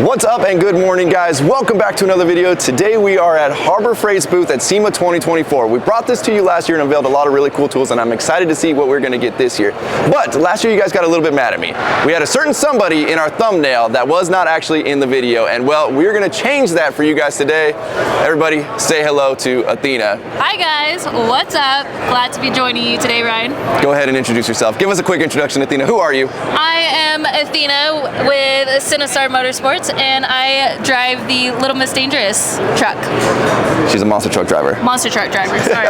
What's up and good morning, guys. Welcome back to another video. Today we are at Harbor Freight's booth at SEMA 2024. We brought this to you last year and unveiled a lot of really cool tools, and I'm excited to see what we're going to get this year. But last year you guys got a little bit mad at me. We had a certain somebody in our thumbnail that was not actually in the video, and well, we're going to change that for you guys today. Everybody say hello to Athena. Hi guys, what's up? Glad to be joining you today, Ryan. Go ahead and introduce yourself. Give us a quick introduction, Athena. Who are you? I am Athena with Sinistar Motorsports, and I drive the Little Miss Dangerous truck. She's a monster truck driver. Monster truck driver, sorry.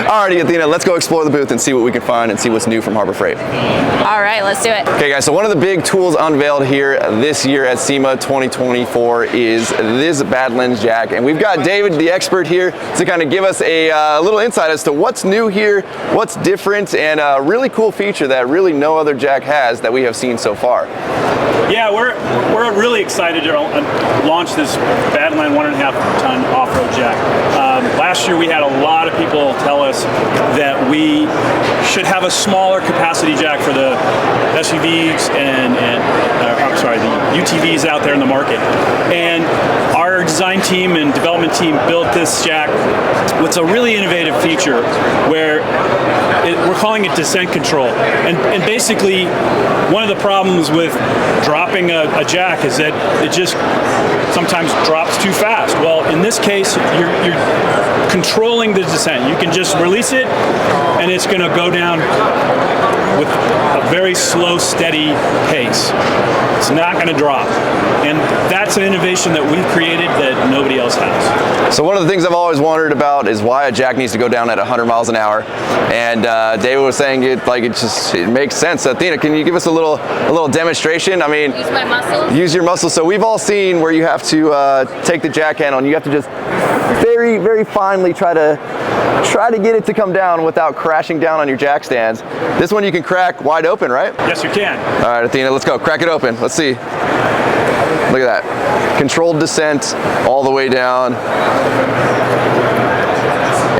Alrighty, Athena, let's go explore the booth and see what we can find and see what's new from Harbor Freight. All right, let's do it. Okay guys, so one of the big tools unveiled here this year at SEMA 2024 is this Badland jack. And we've got David, the expert here, to kind of give us a little insight as to what's new here, what's different, and a really cool feature that really no other jack has that we have seen so far. Yeah, we're really excited to launch this Badland 1.5-ton off-road jack. Last year we had a lot of people tell us that we should have a smaller capacity jack for the SUVs and the UTVs out there in the market. And our design team and development team built this jack with a really innovative feature where we're calling it descent control. And basically, one of the problems with dropping a jack is that it just sometimes drops too fast. Well, in this case, you're controlling the descent. You can just release it, and it's going to go down with a very slow, steady pace. It's not going to drop. And that's an innovation that we've created that nobody else has. So one of the things I've always wondered about is why a jack needs to go down at 100 miles an hour. And David was saying it makes sense. Athena, can you give us a little demonstration? I mean, Use my muscles? Use your muscles. So we've all seen where you have to take the jack handle and you have to just very, very finely try to get it to come down without crashing down on your jack stands. This one you can crack wide open, right? Yes, you can. All right, Athena, let's go. Crack it open. Let's see. Look at that. Controlled descent all the way down.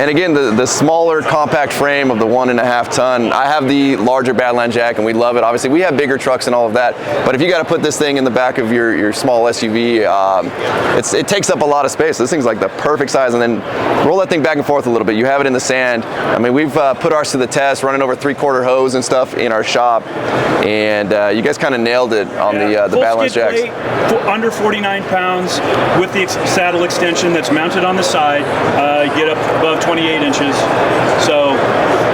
And again, the smaller compact frame of the 1.5 ton. I have the larger Badland jack and we love it. Obviously, we have bigger trucks and all of that. But if you got to put this thing in the back of your small SUV, it takes up a lot of space. This thing's like the perfect size. And then roll that thing back and forth a little bit. You have it in the sand. I mean, we've put ours to the test, running over 3/4 hose and stuff in our shop. And you guys kind of nailed it on the Badland jacks. Under 49 pounds with the saddle extension that's mounted on the side. Get up above 28 inches. So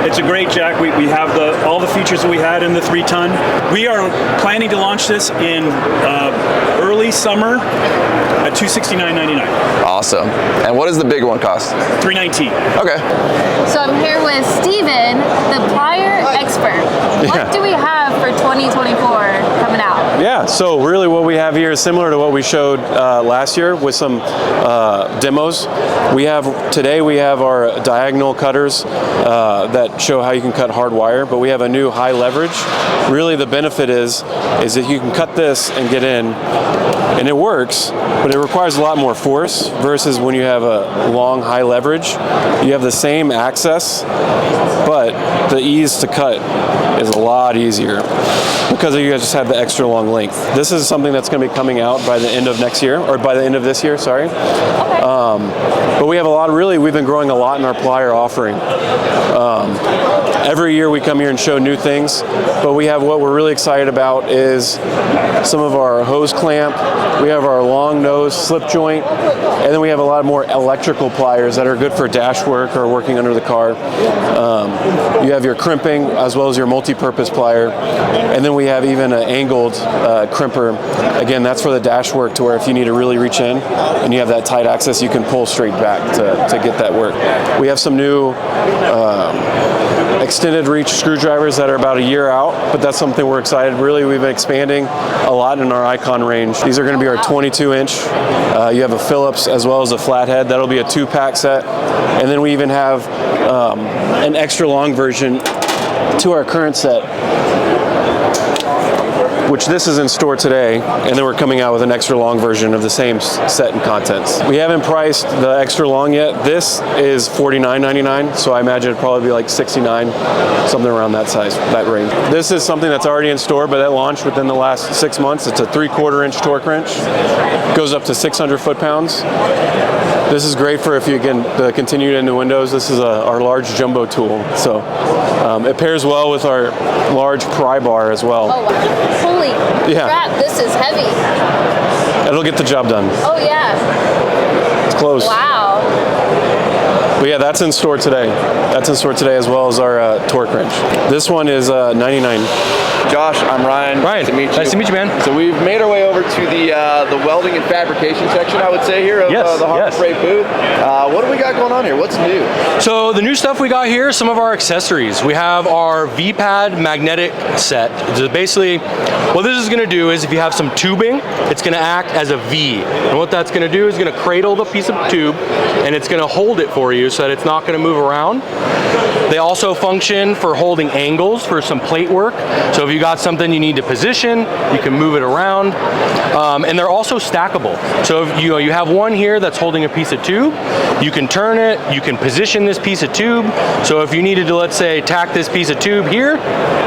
it's a great jack. We have all the features that we had in the 3-ton. We are planning to launch this in early summer at $269.99. Awesome. And what does the big one cost? $319. Okay. So I'm here with Steven, the plier expert. What do we have for 2024 coming out? Yeah, so really what we have here is similar to what we showed last year with some demos. Today we have our diagonal cutters that show how you can cut hard wire, but we have a new high leverage. Really the benefit is that you can cut this and get in, and it works, but it requires a lot more force versus when you have a long high leverage. You have the same access, but the ease to cut is a lot easier because you just have the extra long length. This is something that's going to be coming out by the end of next year, or by the end of this year, sorry. But we have we've been growing a lot in our plier offering. Every year we come here and show new things, but what we're really excited about is some of our hose clamp, we have our long nose slip joint, and then we have a lot more electrical pliers that are good for dash work or working under the car. You have your crimping as well as your multi-purpose plier, and then we have even an angled crimper. Again, that's for the dash work, to where if you need to really reach in and you have that tight access, you can pull straight back to get that work. We have some new extended reach screwdrivers that are about a year out, but that's something we're excited. Really, we've been expanding a lot in our Icon range. These are going to be our 22-inch. You have a Phillips as well as a flathead. That'll be a 2-pack set. And then we even have an extra long version to our current set. which this is in store today, and then we're coming out with an extra long version of the same set and contents. We haven't priced the extra long yet. This is $49.99, so I imagine it'd probably be like $69, something around that size, that range. This is something that's already in store, but that launched within the last 6 months. It's a 3/4 inch torque wrench, goes up to 600 foot-pounds. This is great for if you can continue into windows. This is our large jumbo tool, so it pairs well with our large pry bar as well. Oh, wow. Holy crap, this is heavy. It'll get the job done. Oh, yeah. It's close. Wow. But yeah, that's in store today. That's in store today, as well as our torque wrench. This one is $99. Josh, I'm Ryan. Ryan, nice to meet you, man. So we've made our way over to the welding and fabrication section, I would say, here of the Harbor Freight booth. What do we got going on here? What's new? So the new stuff we got here, some of our accessories. We have our V-pad magnetic set. So basically, what this is going to do is if you have some tubing, it's going to act as a V. And what that's going to do is going to cradle the piece of tube, and it's going to hold it for you so that it's not going to move around. They also function for holding angles for some plate work. So if you got something you need to position, you can move it around. And they're also stackable. So if you have one here that's holding a piece of tube, you can turn it, you can position this piece of tube. So if you needed to, let's say, tack this piece of tube here,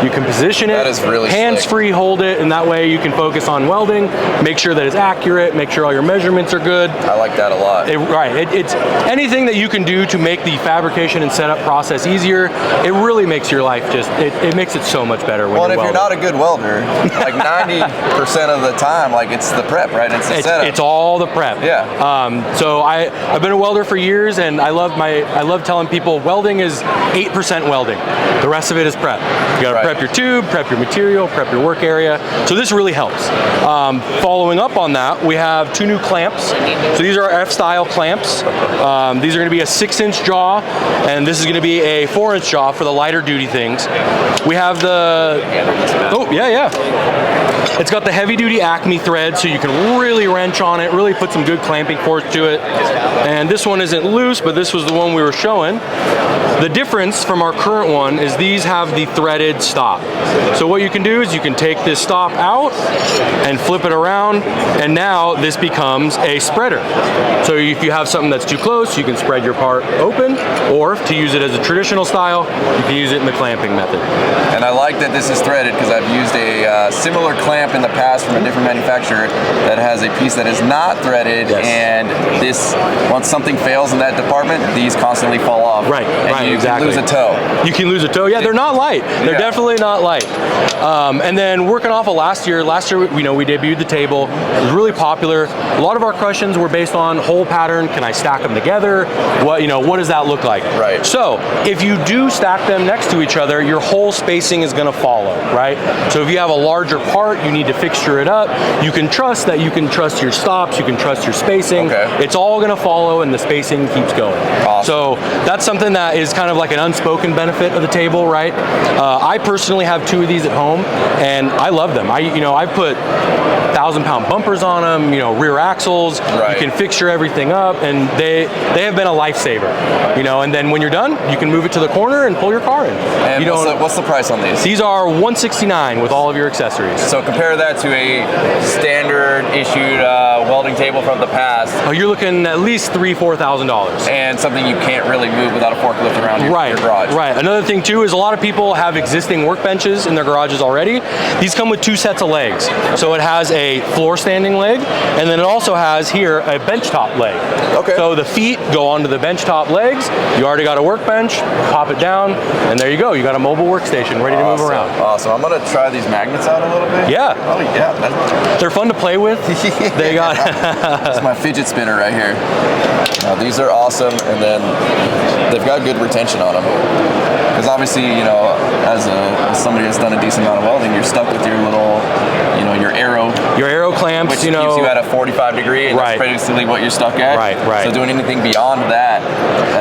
you can position it. That is really hands-free, hold it, and that way you can focus on welding, make sure that it's accurate, make sure all your measurements are good. I like that a lot. It's anything that you can do to make the fabrication and setup process easier. It really makes your life it makes it so much better when well, you're if welding. You're not a good welder, like 90% of the time, like it's the prep, right? It's the setup. It's all the prep. Yeah. So I've been a welder for years, and I love telling people welding is 8% welding. The rest of it is prep. You got to prep your tube, prep your material, prep your work area. So this really helps. Following up on that, we have 2 new clamps. So these are our F-style clamps. These are going to be a 6-inch jaw, and this is going to be a 4-inch jaw for the lighter duty things. We have the it's got the heavy duty Acme thread, so you can really wrench on it, really put some good clamping force to it. And this one isn't loose, but this was the one we were showing. The difference from our current one is these have the threaded stop. So what you can do is you can take this stop out and flip it around, and now this becomes a spreader. So if you have something that's too close, you can spread your part open, or to use it as a traditional style, you can use it in the clamping method. And I like that this is threaded because I've used a similar clamp in the past from a different manufacturer that has a piece that is not threaded, and this, once something fails in that department, these constantly fall off. Right, and you exactly. can lose a toe. You can lose a toe. Yeah, they're not light. They're definitely not light. And then working off of last year, we debuted the table. It was really popular. A lot of our questions were based on hole pattern. Can I stack them together? What does that look like? Right. So if you do stack them next to each other, your hole spacing is going to follow, right? So if you have a larger part, you need to fixture it up. You can trust your stops. You can trust your spacing. Okay. It's all going to follow, and the spacing keeps going. Awesome. So that's something that is kind of like an unspoken benefit of the table, right? I personally have 2 of these at home, and I love them. I put 1,000-pound bumpers on them, rear axles. Right. You can fixture everything up, and they have been a lifesaver. And then when you're done, you can move it to the corner and pull your car in. And what's the price on these? These are $169 with all of your accessories. So compare that to a standard issued welding table from the past. Oh, you're looking at least $3,000-$4,000. And something you can't really move without a forklift around your garage. Right. Another thing too is a lot of people have existing workbenches in their garages already. These come with 2 sets of legs. So it has a floor standing leg, and then it also has here a bench top leg. Okay. So the feet go onto the bench top legs. You already got a workbench, pop it down, and there you go. You got a mobile workstation ready to move around. Awesome. I'm gonna try these magnets out a little bit. Yeah. Oh yeah. They're fun to play with. They got That's my fidget spinner right here. These are awesome, and then they've got good retention on them. Because obviously, as somebody that's done a decent amount of welding, you're stuck with your little, your arrow clamps, which keeps you at a 45 degree, and that's basically what you're stuck at. Right. So doing anything beyond that,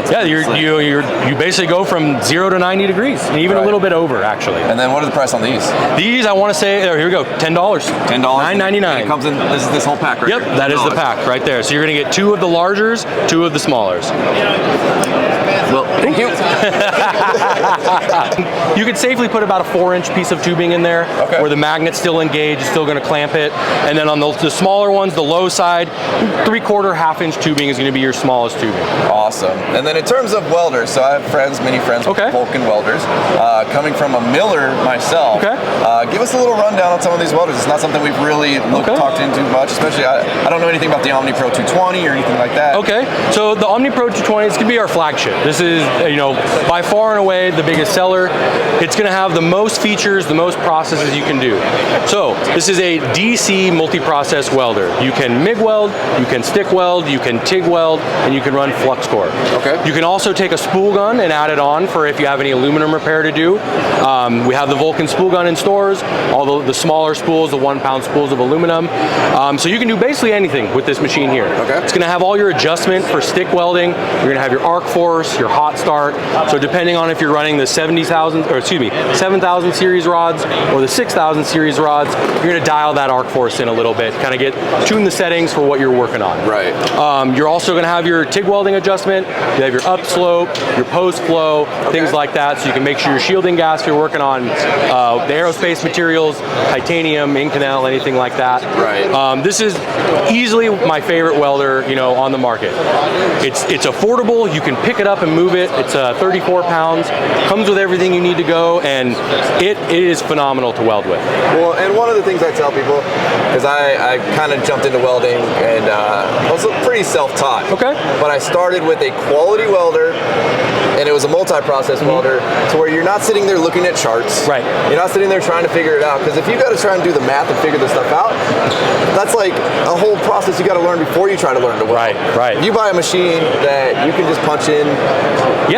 that's you basically go from 0 to 90 degrees, and even a little bit over actually. And then what is the price on these? These I want to say, here we go, $10. $9.99. It comes in this whole pack right here. Yep, that is the pack right there. So you're gonna get 2 of the largers, 2 of the smallers. Well, thank you. You could safely put about a 4-inch piece of tubing in there, where the magnet's still engaged. you're still going to clamp it. And then on the smaller ones, the low side, 3/4, half-inch tubing is going to be your smallest tubing. Awesome. And then in terms of welders, so I have many friends with Vulcan welders. Coming from a miller myself, give us a little rundown on some of these welders. It's not something we've really talked into much, especially I don't know anything about the Omni Pro 220 or anything like that. Okay, so the Omni Pro 220 is going to be our flagship. This is, by far and away the biggest seller. It's going to have the most features, the most processes you can do. So this is a DC multi-process welder. You can MIG weld, you can stick weld, you can TIG weld, and you can run flux core. Okay. You can also take a spool gun and add it on for if you have any aluminum repair to do. We have the Vulcan spool gun in stores, all the smaller spools, the 1-pound spools of aluminum. So you can do basically anything with this machine here. Okay. It's going to have all your adjustment for stick welding. You're going to have your arc force, your hot start. So depending on if you're running the 7,000 series rods or the 6,000 series rods, you're going to dial that arc force in a little bit, kind of tune the settings for what you're working on. Right. You're also going to have your TIG welding adjustment. You have your upslope, your post flow, things like that. So you can make sure you're shielding gas if you're working on the aerospace materials, titanium, Inconel, anything like that. Right. This is easily my favorite welder, on the market. It's affordable. You can pick it up and move it. It's 34 pounds. Comes with everything you need to go, and it is phenomenal to weld with. Well, and one of the things I tell people, because I kind of jumped into welding and I was pretty self-taught. Okay. But I started with a quality welder, and it was a multi-process welder, to where you're not sitting there looking at charts. Right. You're not sitting there trying to figure it out, because if you got to try and do the math and figure this stuff out, that's like a whole process you got to learn before you try to learn to weld. Right. If you buy a machine that you can just punch in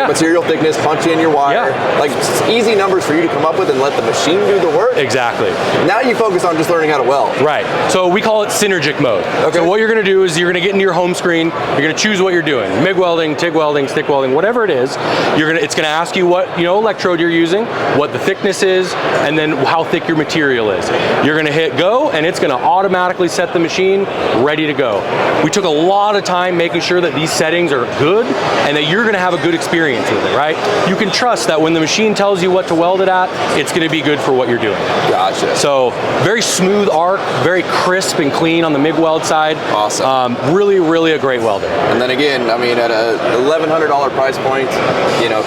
material thickness, punch in your wire, like easy numbers for you to come up with and let the machine do the work. Exactly. Now you focus on just learning how to weld. Right. So we call it synergic mode. Okay. So what you're going to do is you're going to get into your home screen. You're going to choose what you're doing: MIG welding, TIG welding, stick welding, whatever it is. It's going to ask you what electrode you're using, what the thickness is, and then how thick your material is. You're going to hit go, and it's going to automatically set the machine ready to go. We took a lot of time making sure that these settings are good and that you're going to have a good experience with it. Right? You can trust that when the machine tells you what to weld it at, it's going to be good for what you're doing. Gotcha. So very smooth arc, very crisp and clean on the MIG weld side. Awesome. Really, really a great welder. And then again, I mean, at a $1,100 price point,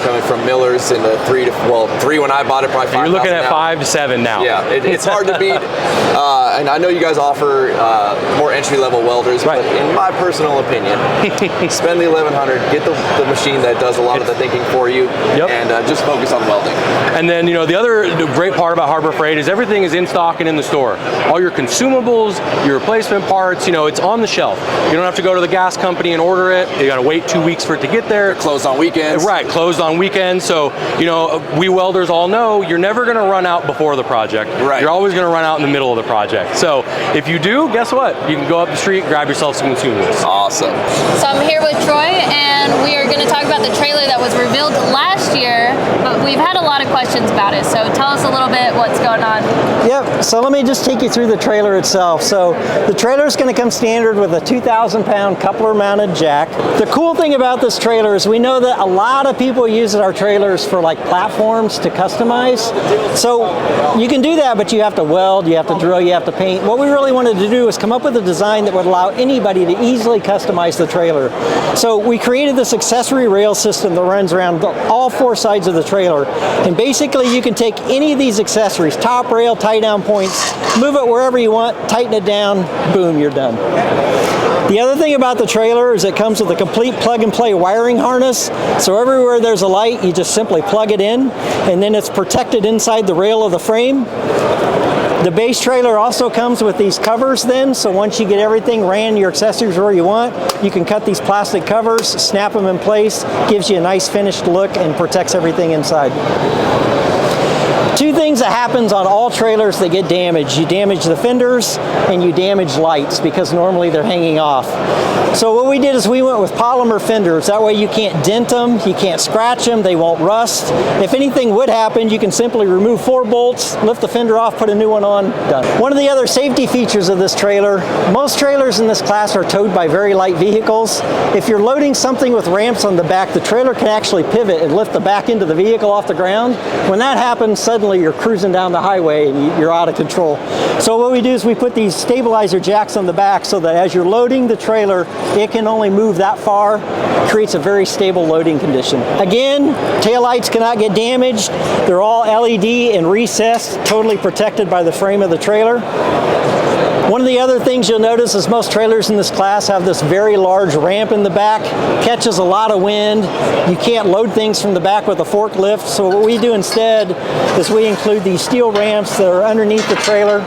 coming from millers in the three when I bought it, probably 5,000. You're looking at now. 5 to 7 now. Yeah, it's hard to beat. And I know you guys offer more entry-level welders, but in my personal opinion, spend the $1,100, get the machine that does a lot of the thinking for you, and just focus on welding. And then, the other great part about Harbor Freight is everything is in stock and in the store. All your consumables, your replacement parts, it's on the shelf. You don't have to go to the gas company and order it. You got to wait 2 weeks for it to get there. They're closed on weekends. Right, closed on weekends. So, we welders all know you're never going to run out before the project. Right. You're always going to run out in the middle of the project. So, if you do, guess what? You can go up the street, grab yourself some consumables. Awesome. So I'm here with Troy, and we are going to talk about the trailer that was revealed last year, but we've had a lot of questions about it. So tell us a little bit what's going on. Yep, so let me just take you through the trailer itself. So the trailer is going to come standard with a 2,000-pound coupler-mounted jack. The cool thing about this trailer is we know that a lot of people use our trailers for like platforms to customize. So you can do that, but you have to weld, you have to drill, you have to paint. What we really wanted to do is come up with a design that would allow anybody to easily customize the trailer. So we created this accessory rail system that runs around all 4 sides of the trailer. And basically you can take any of these accessories, top rail, tie down points, move it wherever you want, tighten it down, boom, you're done. The other thing about the trailer is it comes with a complete plug-and-play wiring harness. So everywhere there's a light, you just simply plug it in, and then it's protected inside the rail of the frame. The base trailer also comes with these covers then, so once you get everything, ran your accessories where you want, you can cut these plastic covers, snap them in place, gives you a nice finished look and protects everything inside. 2 things that happens on all trailers that get damaged. You damage the fenders and you damage lights because normally they're hanging off. So what we did is we went with polymer fenders. That way you can't dent them, you can't scratch them, they won't rust. If anything would happen, you can simply remove 4 bolts, lift the fender off, put a new one on, done. One of the other safety features of this trailer, most trailers in this class are towed by very light vehicles. If you're loading something with ramps on the back, the trailer can actually pivot and lift the back end of the vehicle off the ground. When that happens, suddenly you're cruising down the highway and you're out of control. So what we do is we put these stabilizer jacks on the back so that as you're loading the trailer, it can only move that far. Creates a very stable loading condition. Again, taillights cannot get damaged. They're all LED and recessed, totally protected by the frame of the trailer. One of the other things you'll notice is most trailers in this class have this very large ramp in the back. Catches a lot of wind. You can't load things from the back with a forklift. So what we do instead is we include these steel ramps that are underneath the trailer.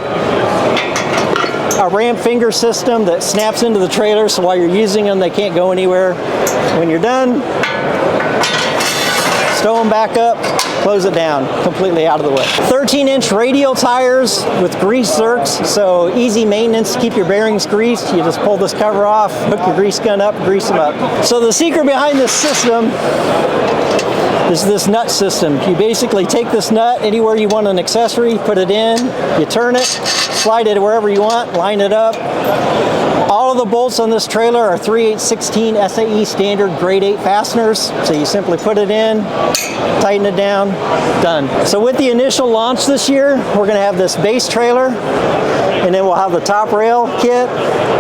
A ramp finger system that snaps into the trailer, so while you're using them, they can't go anywhere. When you're done, stow them back up, close it down, completely out of the way. 13-inch radial tires with grease zerks, so easy maintenance to keep your bearings greased. You just pull this cover off, hook your grease gun up, grease them up. So the secret behind this system is this nut system. You basically take this nut anywhere you want an accessory, put it in, you turn it, slide it wherever you want, line it up. All of the bolts on this trailer are 3/8/16 SAE standard grade 8 fasteners. So you simply put it in, tighten it down, done. So with the initial launch this year, we're going to have this base trailer, and then we'll have the top rail kit,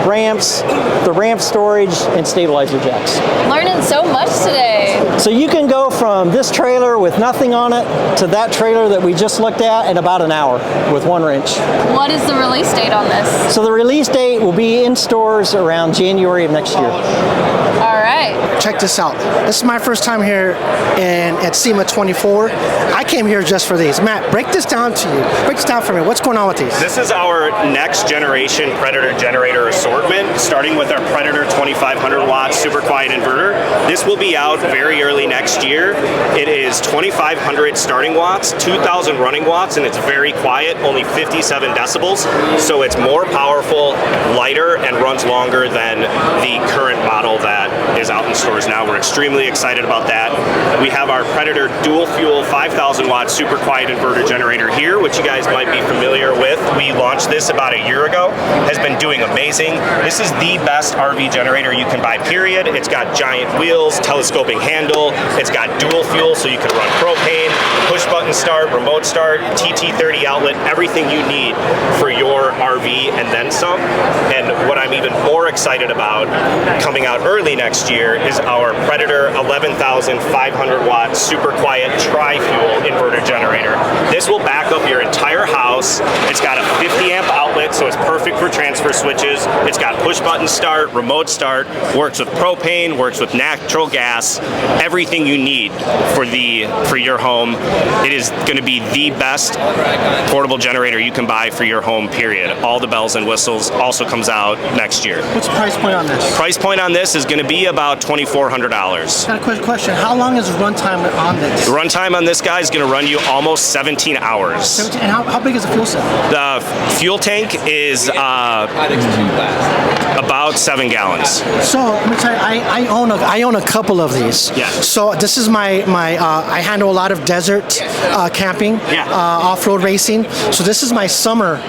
ramps, the ramp storage, and stabilizer jacks. Learning so much today. So you can go from this trailer with nothing on it to that trailer that we just looked at in about an hour with 1 wrench. What is the release date on this? So the release date will be in stores around January of next year. All right. Check this out. This is my first time here at SEMA 24. I came here just for these. Matt, break this down to you. Break this down for me. What's going on with these? This is our next generation Predator generator assortment, starting with our Predator 2500 watt super quiet inverter. This will be out very early next year. It is 2500 starting watts, 2000 running watts, and it's very quiet, only 57 decibels. So it's more powerful, lighter, and runs longer than the current model that is out in stores now. We're extremely excited about that. We have our Predator dual fuel 5000 watt super quiet inverter generator here, which you guys might be familiar with. We launched this about a year ago, has been doing amazing. This is the best RV generator you can buy, period. It's got giant wheels, telescoping handle, it's got dual fuel so you can run propane, push button start, remote start, TT30 outlet, everything you need for your RV and then some. And what I'm even more excited about coming out early next year is our Predator 11,500 watt super quiet tri-fuel inverter generator. This will back up your entire house. It's got a 50 amp outlet, so it's perfect for transfer switches. It's got push button start, remote start, works with propane, works with natural gas, everything you need for your home. It is going to be the best portable generator you can buy for your home, period. All the bells and whistles. Also comes out next year. What's the price point on this? Price point on this is going to be about $2,400. Got a quick question. How long is the runtime on this? The runtime on this guy is going to run you almost 17 hours. 17, and how big is the fuel cell? The fuel tank is about 7 gallons. So let me tell you, I own a couple of these. Yeah. So this is my I handle a lot of desert camping, off-road racing. So this is my summer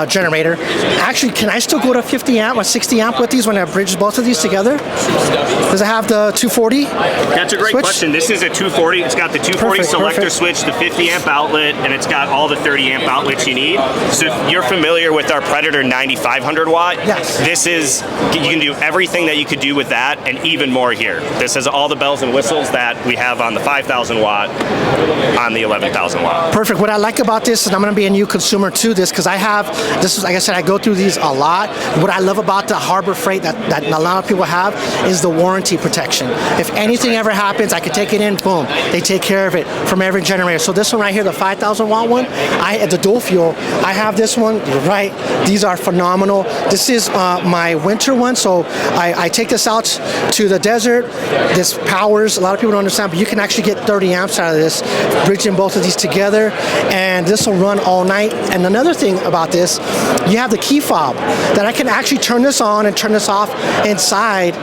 generator. Actually, can I still go to 50 amp or 60 amp with these when I bridge both of these together? Does it have the 240? That's a great switch? question. This is a 240. It's got the 240 Perfect, selector perfect. switch, the 50 amp outlet, and it's got all the 30 amp outlets you need. So if you're familiar with our Predator 9500 watt, Yes. this is, you can do everything that you could do with that and even more here. This has all the bells and whistles that we have on the 5000 watt, on the 11,000 watt. Perfect. What I like about this, and I'm going to be a new consumer to this, because this is, like I said, I go through these a lot. What I love about the Harbor Freight that a lot of people have is the warranty protection. If anything ever happens, I can take it in, boom, they take care of it from every generator. So this one right here, the 5,000 watt one, the dual fuel, I have this one, you're right, these are phenomenal. This is my winter one, so I take this out to the desert. This powers, a lot of people don't understand, but you can actually get 30 amps out of this, bridging both of these together, and this will run all night. And another thing about this, you have the key fob that I can actually turn this on and turn this off inside,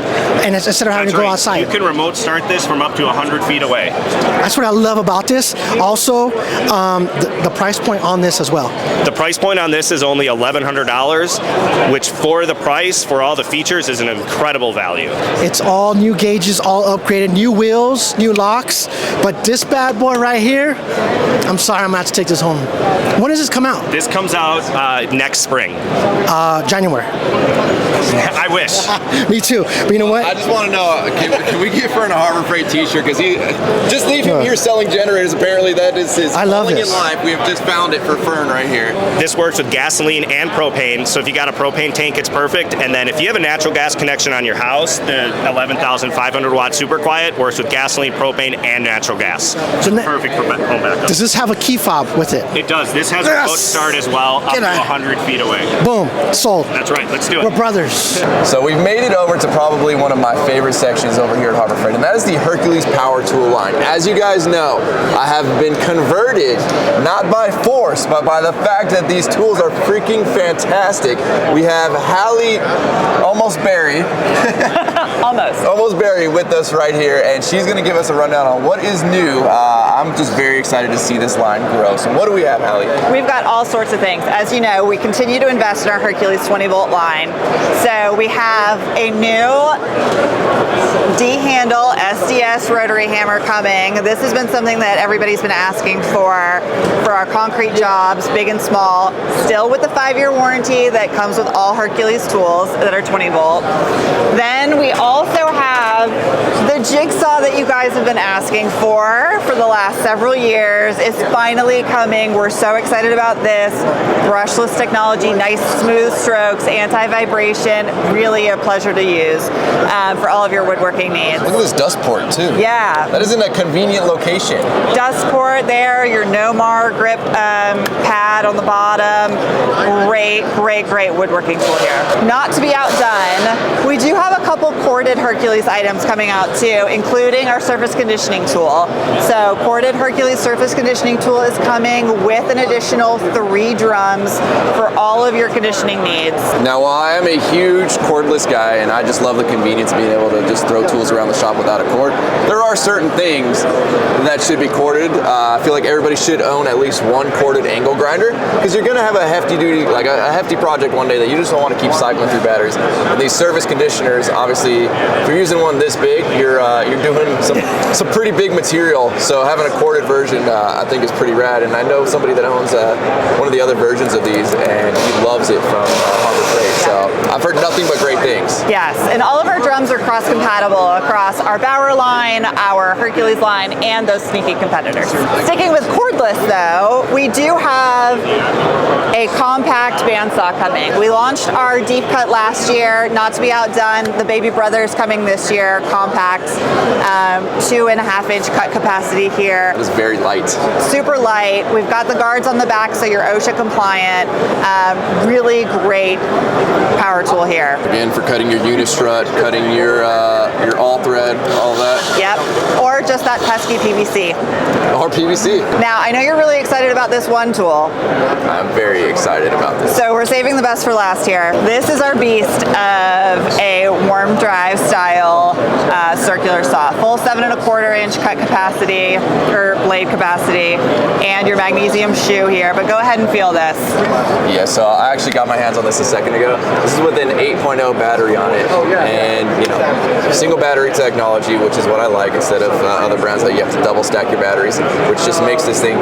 and instead of having to go outside. You can remote start this from up to 100 feet away. That's what I love about this. Also, the price point on this as well. The price point on this is only $1,100, which for the price price for all the features is an incredible value. It's all new gauges, all upgraded, new wheels, new locks. But this bad boy right here, I'm sorry, I'm gonna have to take this home. When does this come out? This comes out next spring. January. I wish. Me too. But you know what? I just want to know, can we get Fern a Harbor Freight t-shirt? Because he, just leave him here selling generators. Apparently that is his calling in life. We have just found it for Fern right here. This works with gasoline and propane. So if you got a propane tank, it's perfect. And then if you have a natural gas connection on your house, the 11,500 watt super quiet works with gasoline, propane, and natural gas. So perfect for home backup. Does this have a key fob with it? It does. This has a remote start as well, up to 100 feet away. Boom. Sold. That's right. Let's do it. We're brothers. So we've made it over to probably one of my favorite sections over here at Harbor Freight, and that is the Hercules power tool line. As you guys know, I have been converted, not by force, but by the fact that these tools are freaking fantastic. We have Hallie, almost Barry. Almost Barry with us right here, and she's going to give us a rundown on what is new. I'm just very excited to see this line grow. So what do we have, Hallie? We've got all sorts of things. As you know, we continue to invest in our Hercules 20-volt line. So we have a new D-handle SDS rotary hammer coming. This has been something that everybody's been asking for our concrete jobs, big and small, still with the 5-year warranty that comes with all Hercules tools that are 20 volt. Then we also have the jigsaw that you guys have been asking for the last several years is finally coming. We're so excited about this. Brushless technology, nice smooth strokes, anti-vibration, really a pleasure to use for all of your woodworking needs. Look at this dust port too. Yeah. That is in a convenient location. Dust port there, your Nomar grip pad on the bottom. Great woodworking tool here. Not to be outdone, we do have a couple corded Hercules items coming out too, including our surface conditioning tool. So corded Hercules surface conditioning tool is coming with an additional 3 drums for all of your conditioning needs. Now, while I am a huge cordless guy and I just love the convenience of being able to just throw tools around the shop without a cord, there are certain things that should be corded. I feel like everybody should own at least one corded angle grinder, because you're going to have a hefty duty, like a hefty project one day that you just don't want to keep cycling through batteries. And these surface conditioners, obviously, if you're using one this big, you're doing some pretty big material. So having a corded version, I think is pretty rad. And I know somebody that owns one of the other versions of these, and he loves it from Harbor Freight. So I've heard nothing but great things. Yes, and all of our drums are cross-compatible across our Bauer line, our Hercules line, and those sneaky competitors. Sticking with cordless though, we do have a compact bandsaw coming. We launched our deep cut last year, not to be outdone. The baby brother's coming this year, compact, 2.5-inch cut capacity here. It is very light. Super light. We've got the guards on the back, so you're OSHA compliant. Really great power tool here. Again, for cutting your unistrut, cutting your all thread, all that. Yep, or just that pesky PVC. Or PVC. Now, I know you're really excited about this one tool. I'm very excited about this. So we're saving the best for last here. This is our beast of a worm drive style circular saw. Full 7.25-inch cut capacity, or blade capacity, and your magnesium shoe here. But go ahead and feel this. Yeah, so I actually got my hands on this a second ago. This is with an 8.0 battery on it. And, single battery technology, which is what I like, instead of other brands that you have to double stack your batteries, which just makes this thing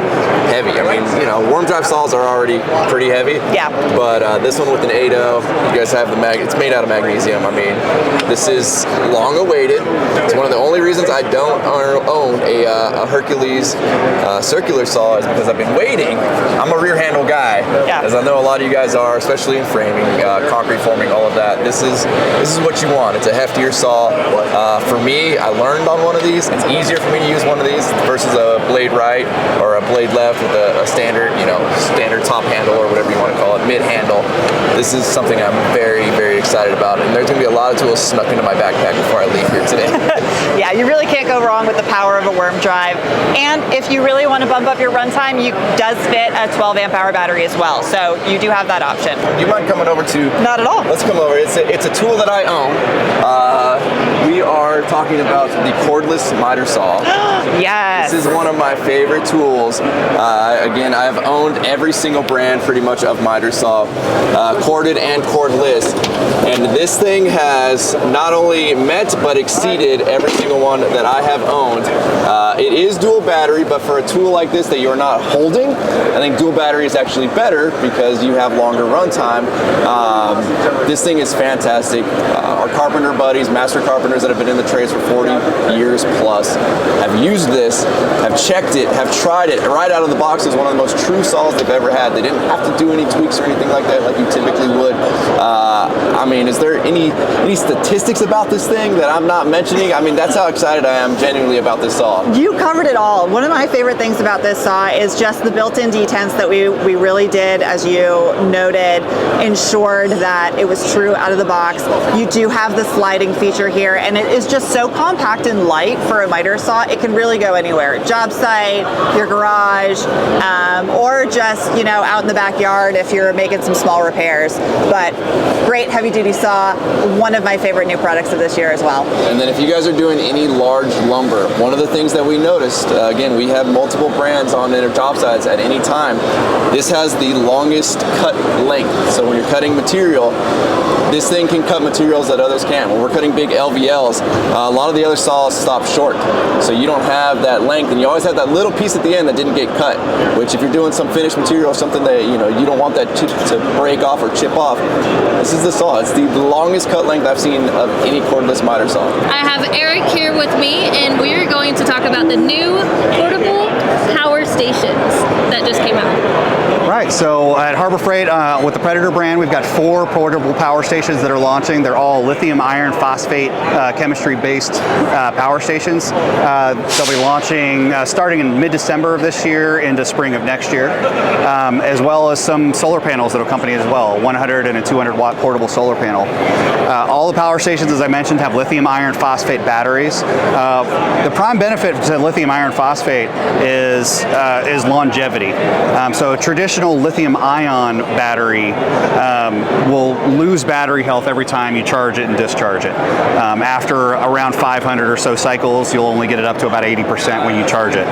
heavy. I mean, worm drive saws are already pretty heavy. Yeah. But this one with an 8.0, you guys have it's made out of magnesium. I mean, this is long awaited. It's one of the only reasons I don't own a Hercules circular saw is because I've been waiting. I'm a rear handle guy, as I know a lot of you guys are, especially in framing, concrete forming, all of that. This is what you want. It's a heftier saw. For me, I learned on one of these. It's easier for me to use one of these versus a blade right or a blade left with a standard, standard top handle or whatever you want to call it, mid handle. This is something I'm very, very excited about, and there's going to be a lot of tools snuck into my backpack before I leave here today. Yeah, you really can't go wrong with the power of a worm drive. And if you really want to bump up your runtime, it does fit a 12-amp hour battery as well. So you do have that option. Do you mind coming over to? Not at all. Let's come over. It's a tool that I own. We are talking about the cordless miter saw. Yes. This is one of my favorite tools. Again, I've owned every single brand pretty much of miter saw, corded and cordless. And this thing has not only met but exceeded every single one that I have owned. It is dual battery, but for a tool like this that you're not holding, I think dual battery is actually better because you have longer runtime. This thing is fantastic. Our carpenter buddies, master carpenters that have been in the trades for 40 years plus, have used this, have checked it, have tried it right out of the box. Is one of the most true saws they've ever had. They didn't have to do any tweaks or anything like that like you typically would. I mean, is there any statistics about this thing that I'm not mentioning? I mean, that's how excited I am genuinely about this saw. You covered it all. One of my favorite things about this saw is just the built-in detents that we really did, as you noted, ensured that it was true out of the box. You do have the sliding feature here, and it is just so compact and light for a miter saw. It can really go anywhere. Job site, your garage, or just, you know, out in the backyard if you're making some small repairs. But great heavy-duty saw. One of my favorite new products of this year as well. And then if you guys are doing any large lumber, one of the things that we noticed, again, we have multiple brands on their job sites at any time. This has the longest cut length. So when you're cutting material, this thing can cut materials that others can't. When we're cutting big LVLs, a lot of the other saws stop short. So you don't have that length, and you always have that little piece at the end that didn't get cut, which if you're doing some finished material, something that you don't want that to break off or chip off, this is the saw. It's the longest cut length I've seen of any cordless miter saw. I have Eric here with me, and we're going to talk about the new portable power stations that just came out. Right, so at Harbor Freight with the Predator brand, we've got 4 portable power stations that are launching. They're all lithium iron phosphate chemistry-based power stations. They'll be launching starting in mid-December of this year into spring of next year, as well as some solar panels that will accompany it as well, 100 and a 200 watt portable solar panel. All the power stations, as I mentioned, have lithium iron phosphate batteries. The prime benefit to lithium iron phosphate is longevity. So traditional lithium ion battery will lose battery health every time you charge it and discharge it. After around 500 or so cycles, you'll only get it up to about 80% when you charge it.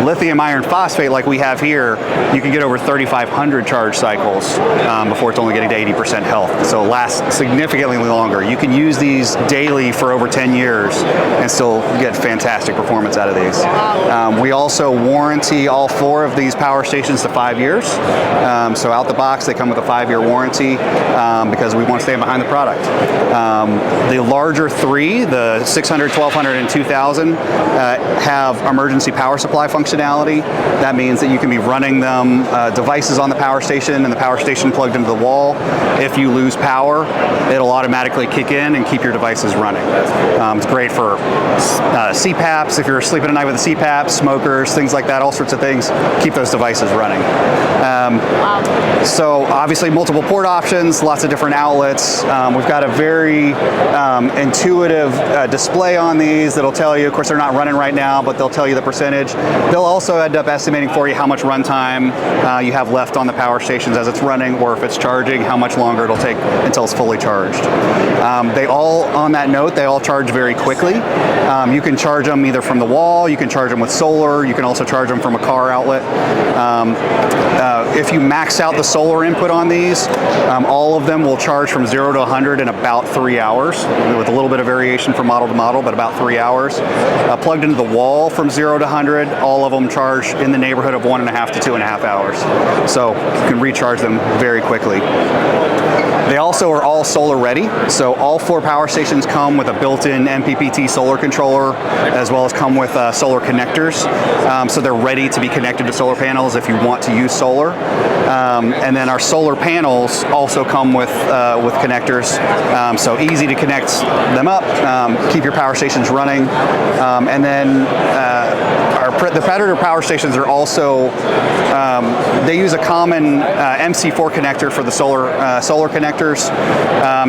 Lithium iron phosphate, like we have here, you can get over 3,500 charge cycles before it's only getting to 80% health. So it lasts significantly longer. You can use these daily for over 10 years and still get fantastic performance out of these. We also warranty all 4 of these power stations to 5 years. So out the box, they come with a 5-year warranty because we want to stand behind the product. The larger 3, the 600, 1200, and 2000, have emergency power supply functionality. That means that you can be running them devices on the power station and the power station plugged into the wall. If you lose power, it'll automatically kick in and keep your devices running. It's great for CPAPs, if you're sleeping at night with a CPAP, smokers, things like that, all sorts of things. Keep those devices running. So obviously multiple port options, lots of different outlets. We've got a very intuitive display on these that'll tell you, of course they're not running right now, but they'll tell you the percentage. They'll also end up estimating for you how much runtime you have left on the power stations as it's running, or if it's charging, how much longer it'll take until it's fully charged. They all, on that note, they all charge very quickly. You can charge them either from the wall, you can charge them with solar, you can also charge them from a car outlet. If you max out the solar input on these, all of them will charge from 0 to 100 in about 3 hours, with a little bit of variation from model to model, but about 3 hours. Plugged into the wall from 0 to 100, all of them charge in the neighborhood of 1.5 to 2.5 hours. So you can recharge them very quickly. They also are all solar ready, so all 4 power stations come with a built-in MPPT solar controller, as well as come with solar connectors, so they're ready to be connected to solar panels if you want to use solar. And then our solar panels also come with connectors, so easy to connect them up, keep your power stations running, and then the Predator power stations are also, they use a common MC4 connector for the solar connectors,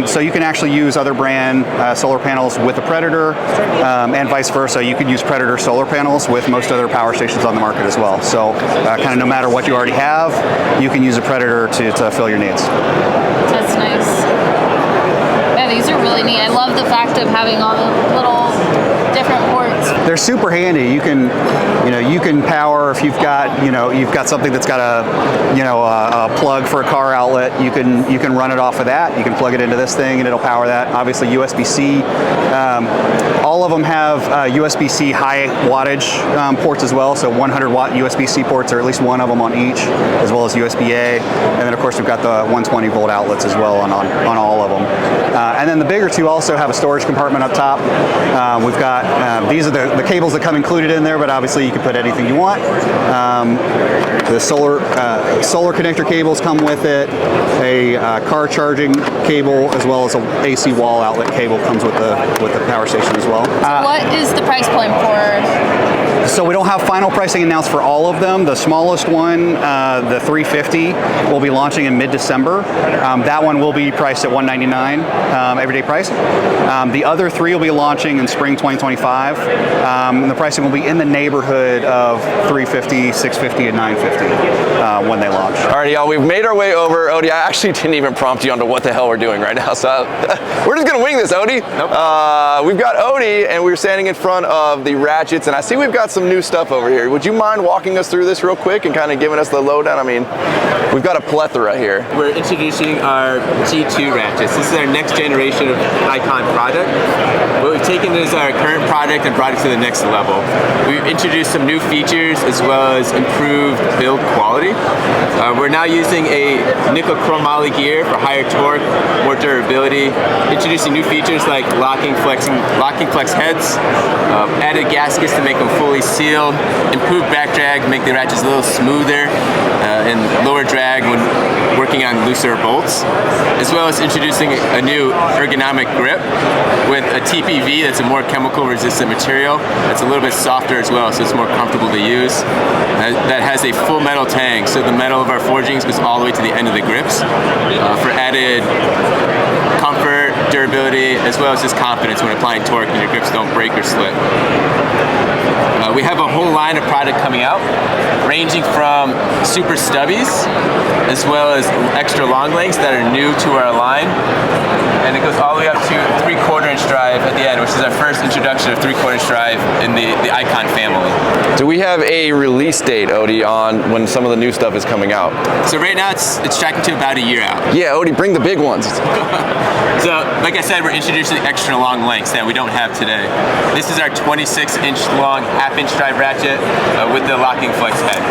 so you can actually use other brand solar panels with the Predator, and vice versa. You can use Predator solar panels with most other power stations on the market as well. So kind of no matter what you already have, you can use a Predator to fill your needs. That's nice. Yeah, these are really neat. I love the fact of having all the little different ports They're super handy. You can power if you've got something that's got a plug for a car outlet. You can run it off of that. You can plug it into this thing and it'll power that. Obviously USB-C. All of them have USB-C high wattage ports as well. So 100 watt USB-C ports, or at least one of them on each, as well as USB-A. And then of course we've got the 120 volt outlets as well on all of them. And then the bigger two also have a storage compartment up top. We've got, these are the cables that come included in there, but obviously you can put anything you want. The solar connector cables come with it. A car charging cable, as well as an AC wall outlet cable comes with the power station as well. What is the price point for? So we don't have final pricing announced for all of them. The smallest one, the 350, will be launching in mid-December. That one will be priced at $199 everyday price. The other three will be launching in spring 2025. And the pricing will be in the neighborhood of $350, $650, and $950 when they launch. All right, y'all, we've made our way over. Odie, I actually didn't even prompt you onto what the hell we're doing right now, so we're just gonna wing this, Odie. Nope. We've got Odie, and we're standing in front of the ratchets, and I see we've got some new stuff over here. Would you mind walking us through this real quick and kind of giving us the lowdown? I mean, we've got a plethora here. We're introducing our G2 ratchets. This is our next generation of icon product. What we've taken is our current product and brought it to the next level. We've introduced some new features as well as improved build quality. We're now using a nickel chromoly gear for higher torque, more durability, introducing new features like locking flex heads, added gaskets to make them fully sealed, improved back drag to make the ratchets a little smoother, and lower drag when working on looser bolts, as well as introducing a new ergonomic grip with a TPV that's a more chemical resistant material. It's a little bit softer as well, so it's more comfortable to use. That has a full metal tang, so the metal of our forgings goes all the way to the end of the grips for added comfort, durability, as well as just confidence when applying torque and your grips don't break or slip. We have a whole line of product coming out, ranging from super stubbies, as well as extra long lengths that are new to our line. And it goes all the way up to 3/4 inch drive at the end, which is our first introduction of 3/4 inch drive in the Icon family. Do we have a release date, Odie, on when some of the new stuff is coming out? So right now it's tracking to about a year out. Yeah, Odie, bring the big ones. So, like I said, we're introducing extra long lengths that we don't have today. This is our 26-inch long half-inch drive ratchet with the locking flex head.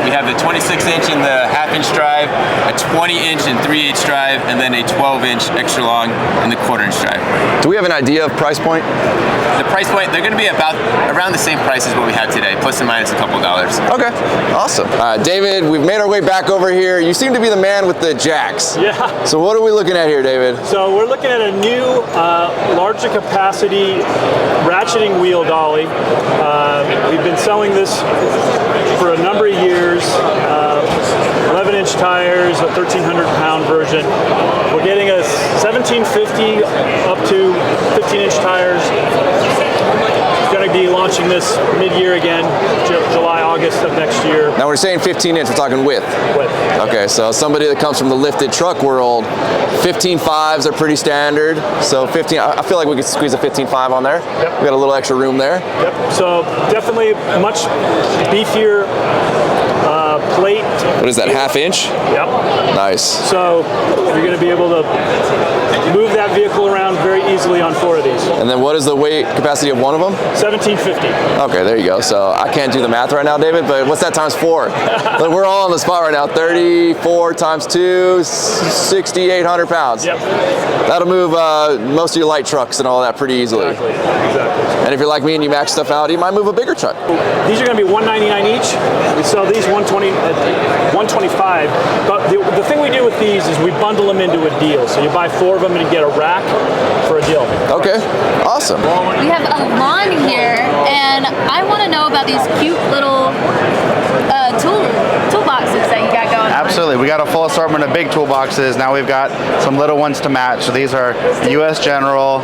We have the 26-inch in the half-inch drive, a 20-inch and 3/8 drive, and then a 12-inch extra long in the 1/4 inch drive. Do we have an idea of price point? The price point, they're going to be around the same price as what we have today, plus or minus a couple dollars. Okay, awesome. David, we've made our way back over here. You seem to be the man with the jacks. Yeah. So what are we looking at here, David? So we're looking at a new, larger capacity ratcheting wheel dolly. We've been selling this for a number of years. 11-inch tires, a 1,300-pound version. We're getting a 1750 up to 15-inch tires. Going to be launching this mid-year again, July, August of next year. Now we're saying 15-inch, we're talking width. Width. Okay, so somebody that comes from the lifted truck world, 15.5s are pretty standard. So 15, I feel like we could squeeze a 15.5 on there. Yep. We got a little extra room there. Yep. So definitely much beefier plate. What is that, half-inch? Yep. Nice. So you're going to be able to move that vehicle around very easily on 4 of these. And then what is the weight capacity of one of them? 1750. Okay, there you go. So I can't do the math right now, David, but what's that times 4? Like, we're all on the spot right now. 34 times 2, 6,800 pounds. Yep. That'll move most of your light trucks and all that pretty easily. Exactly. And if you're like me and you max stuff out, you might move a bigger truck. These are going to be $199 each. We sell these $125. But the thing we do with these is we bundle them into a deal. So you buy 4 of them and you get a rack for a deal. Okay, awesome. We have a lawn here, and I want to know about these cute little toolboxes that you got going on. Absolutely. We got a full assortment of big toolboxes. Now we've got some little ones to match. So these are US General,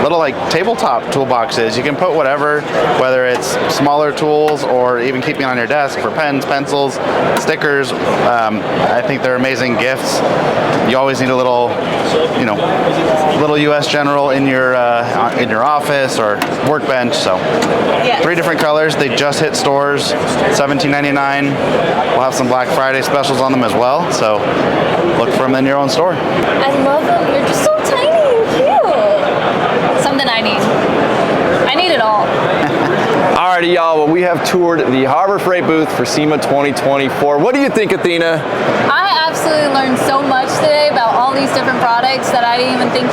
little like tabletop toolboxes. You can put whatever, whether it's smaller tools or even keeping on your desk for pens, pencils, stickers. I think they're amazing gifts. You always need a little little US General in your office or workbench. So 3 different colors. They just hit stores, $17.99. We'll have some Black Friday specials on them as well. So look for them in your own store. I love them. They're just so tiny and cute. Something I need. I need it all. Alrighty, y'all. Well, we have toured the Harbor Freight booth for SEMA 2024. What do you think, Athena? I absolutely learned so much today about all these different products that I didn't even think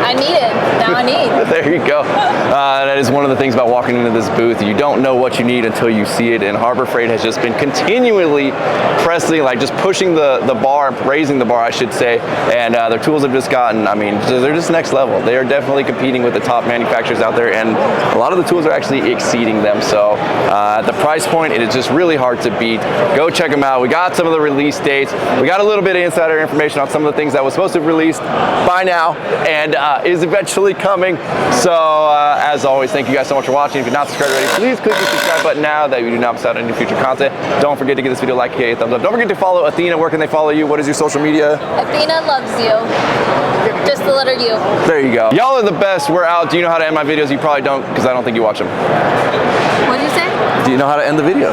I needed. Now I need. There you go. That is one of the things about walking into this booth. You don't know what you need until you see it, and Harbor Freight has just been continually pressing, like just pushing the bar, raising the bar, I should say, and their tools have just gotten, I mean, they're just next level. They are definitely competing with the top manufacturers out there, and a lot of the tools are actually exceeding them. So at the price point, it is just really hard to beat. Go check them out. We got some of the release dates. We got a little bit of insider information on some of the things that was supposed to be released by now and is eventually coming. So as always, thank you guys so much for watching. If you're not subscribed already, please click the subscribe button now that you do not miss out on any future content. Don't forget to give this video a like, a thumbs up. Don't forget to follow Athena. Where can they follow you? What is your social media? Athena loves you. Just the letter U. There you go. Y'all are the best. We're out. Do you know how to end my videos? You probably don't, because I don't think you watch them. What did you say? Do you know how to end the video?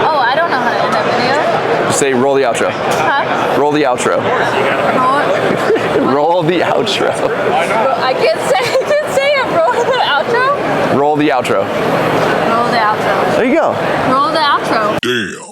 Oh, I don't know how to end that video. Just say roll the outro. Huh? Roll the outro. Roll the outro. I can't say it. Roll the outro? Roll the outro. Roll the outro. There you go. Roll the outro. Damn.